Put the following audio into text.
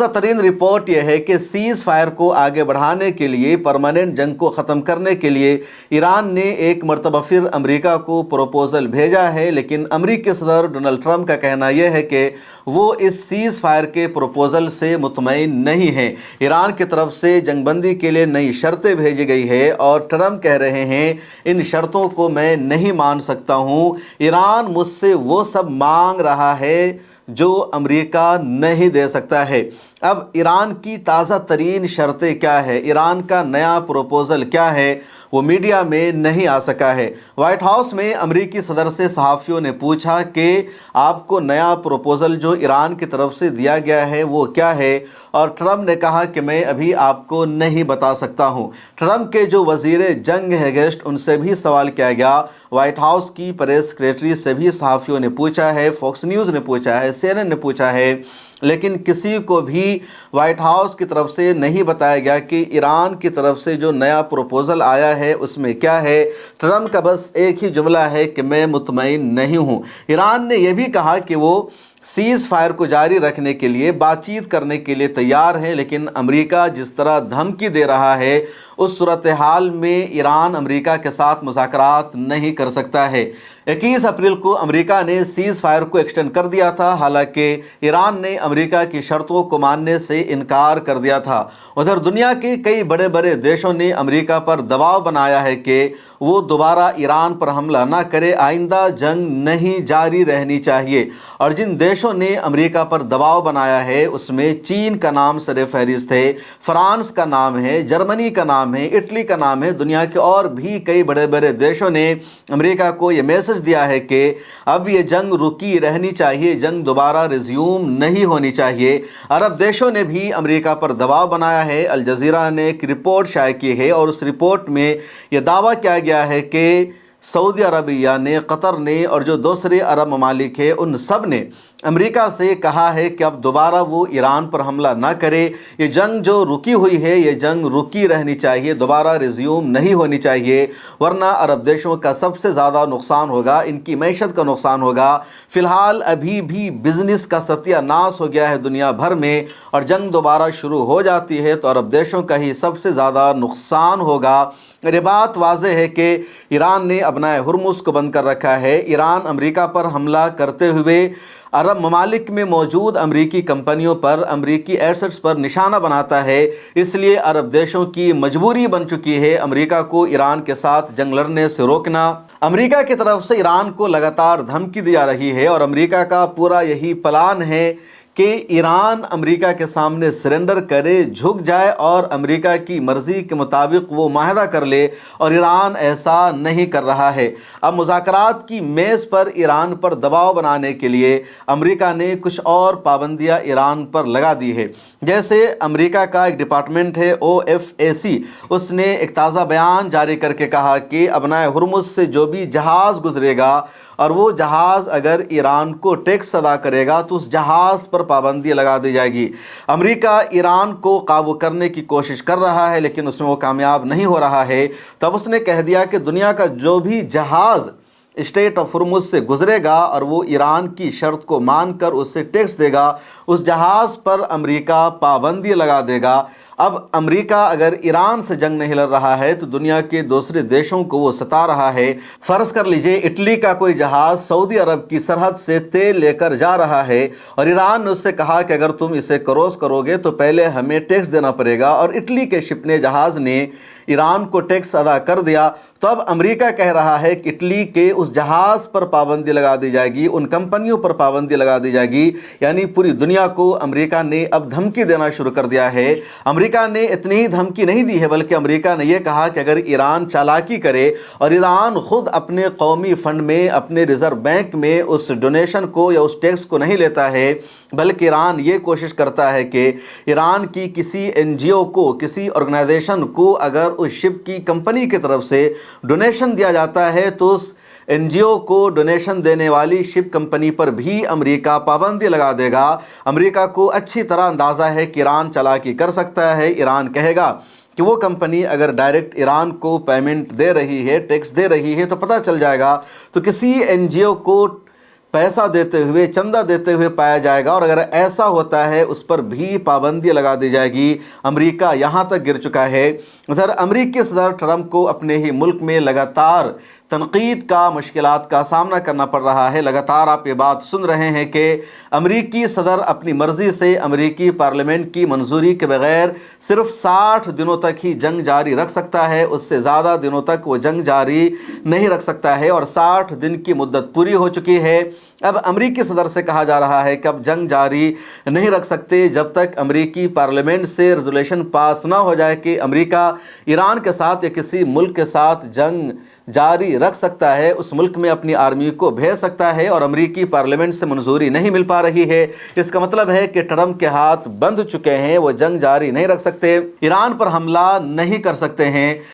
ताज़ा तरीन रिपोर्ट यह है कि सीज़ फायर को आगे बढ़ाने के लिए, परमानेंट जंग को ख़त्म करने के लिए ईरान ने एक मरतबा फिर अमेरिका को प्रपोज़ल भेजा है। लेकिन अमेरिकी सदर डोनाल्ड ट्रंप का कहना यह है कि वो इस सीज़ फायर के प्रपोज़ल से मुतमईन नहीं हैं। ईरान की तरफ से जंगबंदी के लिए नई शर्तें भेजी गई है और ट्रंप कह रहे हैं इन शर्तों को मैं नहीं मान सकता हूँ। ईरान मुझसे वो सब मांग रहा है जो अमेरिका नहीं दे सकता है। अब ईरान की ताज़ा तरीन शर्तें क्या है, ईरान का नया प्रपोज़ल क्या है, वो मीडिया में नहीं आ सका है। वाइट हाउस में अमेरिकी सदर से सहाफ़ियों ने पूछा कि आपको नया प्रपोज़ल जो ईरान की तरफ से दिया गया है वो क्या है, और ट्रंप ने कहा कि मैं अभी आपको नहीं बता सकता हूँ। ट्रंप के जो वज़ीर जंग है गेस्ट, उनसे भी सवाल किया गया। वाइट हाउस की प्रेस सेक्रेटरी से भी सहाफ़ियों ने पूछा है, फॉक्स न्यूज़ ने पूछा है, CNN ने पूछा है, लेकिन किसी को भी वाइट हाउस की तरफ से नहीं बताया गया कि ईरान की तरफ से जो नया प्रपोज़ल आया है उसमें क्या है। ट्रंप का बस एक ही जुमला है कि मैं मुतमईन नहीं हूँ। ईरान ने यह भी कहा कि वो सीज़ फायर को जारी रखने के लिए बातचीत करने के लिए तैयार है, लेकिन अमेरिका जिस तरह धमकी दे रहा है उस सूरत हाल में ईरान अमेरिका के साथ मुज़ाकरात नहीं कर सकता है। 21 अप्रैल को अमेरिका ने सीज़ फायर को एक्सटेंड कर दिया था, हालांकि ईरान ने अमेरिका की शर्तों को मानने से इनकार कर दिया था। उधर दुनिया के कई बड़े बड़े देशों ने अमेरिका पर दबाव बनाया है कि वो दोबारा ईरान पर हमला ना करे, आइंदा जंग नहीं जारी रहनी चाहिए। और जिन देशों ने अमेरिका पर दबाव बनाया है उसमें चीन का नाम सर फहरिस्त है, फ्रांस का नाम है, जर्मनी का नाम है, इटली का नाम है। दुनिया के और भी कई बड़े बड़े देशों ने अमेरिका को ये मैसेज दिया है कि अब ये जंग रुकी रहनी चाहिए, जंग दोबारा रिज्यूम नहीं होनी चाहिए। अरब देशों ने भी अमेरिका पर दबाव बनाया है। अल जज़ीरा ने एक रिपोर्ट शाये की है और उस रिपोर्ट में यह दावा किया गया है कि सऊदी अरबिया ने, कतर ने और जो दूसरे अरब ममालिक है उन सब ने अमेरिका से कहा है कि अब दोबारा वो ईरान पर हमला ना करे। ये जंग जो रुकी हुई है ये जंग रुकी रहनी चाहिए, दोबारा रिज्यूम नहीं होनी चाहिए, वरना अरब देशों का सबसे ज़्यादा नुकसान होगा, इनकी मैशत का नुकसान होगा। फ़िलहाल अभी भी बिज़नेस का सत्यानाश हो गया है दुनिया भर में, और जंग दोबारा शुरू हो जाती है तो अरब देशों का ही सबसे ज़्यादा नुकसान होगा। ये बात वाज़ेह है कि ईरान ने अपना हुर्मुज़ को बंद कर रखा है। ईरान अमेरिका पर हमला करते हुए अरब ममालिक में मौजूद अमरीकी कंपनियों पर, अमरीकी एसेट्स पर निशाना बनाता है। इसलिए अरब देशों की मजबूरी बन चुकी है अमरीका को ईरान के साथ जंग लड़ने से रोकना। अमरीका की तरफ से ईरान को लगातार धमकी दी जा रही है और अमरीका का पूरा यही प्लान है कि ईरान अमेरिका के सामने सरेंडर करे, झुक जाए और अमेरिका की मर्ज़ी के मुताबिक वो माहदा कर ले, और ईरान ऐसा नहीं कर रहा है। अब मुज़ाकरात की मेज़ पर ईरान पर दबाव बनाने के लिए अमेरिका ने कुछ और पाबंदियां ईरान पर लगा दी है। जैसे अमेरिका का एक डिपार्टमेंट है OFAC, उसने एक ताज़ा बयान जारी करके कहा कि अपना हुर्मुज़ से जो भी जहाज़ गुजरेगा और वो जहाज़ अगर ईरान को टैक्स अदा करेगा तो उस जहाज़ पर पाबंदी लगा दी जाएगी। अमेरिका ईरान को काबू करने की कोशिश कर रहा है लेकिन उसमें वो कामयाब नहीं हो रहा है। तब उसने कह दिया कि दुनिया का जो भी जहाज़ स्टेट ऑफ हुर्मुज़ से गुजरेगा और वो ईरान की शर्त को मानकर उससे टैक्स देगा, उस जहाज़ पर अमेरिका पाबंदी लगा देगा। अब अमेरिका अगर ईरान से जंग नहीं लड़ रहा है तो दुनिया के दूसरे देशों को वो सता रहा है। फ़र्ज़ कर लीजिए इटली का कोई जहाज़ सऊदी अरब की सरहद से तेल लेकर जा रहा है और ईरान ने उससे कहा कि अगर तुम इसे क्रॉस करोगे तो पहले हमें टैक्स देना पड़ेगा, और इटली के शिपने जहाज़ ने ईरान को टैक्स अदा कर दिया। तो अब अमेरिका कह रहा है कि इटली के उस जहाज़ पर पाबंदी लगा दी जाएगी, उन कंपनियों पर पाबंदी लगा दी जाएगी। यानी पूरी दुनिया को अमेरिका ने अब धमकी देना शुरू कर दिया है। अमेरिका ने इतनी ही धमकी नहीं दी है बल्कि अमेरिका ने यह कहा कि अगर ईरान चालाकी करे और ईरान खुद अपने कौमी फंड में, अपने रिज़र्व बैंक में उस डोनेशन को या उस टैक्स को नहीं लेता है, बल्कि ईरान ये कोशिश करता है कि ईरान की किसी NGO को, किसी ऑर्गेनाइजेशन को अगर उस शिप की कंपनी की तरफ से डोनेशन दिया जाता है तो उस NGO को डोनेशन देने वाली शिप कंपनी पर भी अमेरिका पाबंदी लगा देगा। अमेरिका को अच्छी तरह अंदाज़ा है कि ईरान चालाकी कर सकता है। ईरान कहेगा कि वो कंपनी अगर डायरेक्ट ईरान को पेमेंट दे रही है, टैक्स दे रही है, तो पता चल जाएगा। तो किसी NGO को पैसा देते हुए, चंदा देते हुए पाया जाएगा, और अगर ऐसा होता है उस पर भी पाबंदी लगा दी जाएगी। अमेरिका यहाँ तक गिर चुका है। उधर अमेरिकी सदर ट्रंप को अपने ही मुल्क में लगातार तनकीद का, मुश्किलात का सामना करना पड़ रहा है। लगातार आप ये बात सुन रहे हैं कि अमेरिकी सदर अपनी मर्ज़ी से अमेरिकी पार्लियामेंट की मंजूरी के बगैर सिर्फ 60 दिनों तक ही जंग जारी रख सकता है, उससे ज़्यादा दिनों तक वो जंग जारी नहीं रख सकता है, और 60 दिन की मुद्दत पूरी हो चुकी है। अब अमेरिकी सदर से कहा जा रहा है कि अब जंग जारी नहीं रख सकते जब तक अमेरिकी पार्लियामेंट से रेजोल्यूशन पास ना हो जाए कि अमेरिका ईरान के साथ या किसी मुल्क के साथ जंग जारी रख सकता है, उस मुल्क में अपनी आर्मी को भेज सकता है, और अमेरिकी पार्लियामेंट से मंजूरी नहीं मिल पा रही है। इसका मतलब है कि ट्रंप के हाथ बंध चुके हैं, वो जंग जारी नहीं रख सकते, ईरान पर हमला नहीं कर सकते हैं।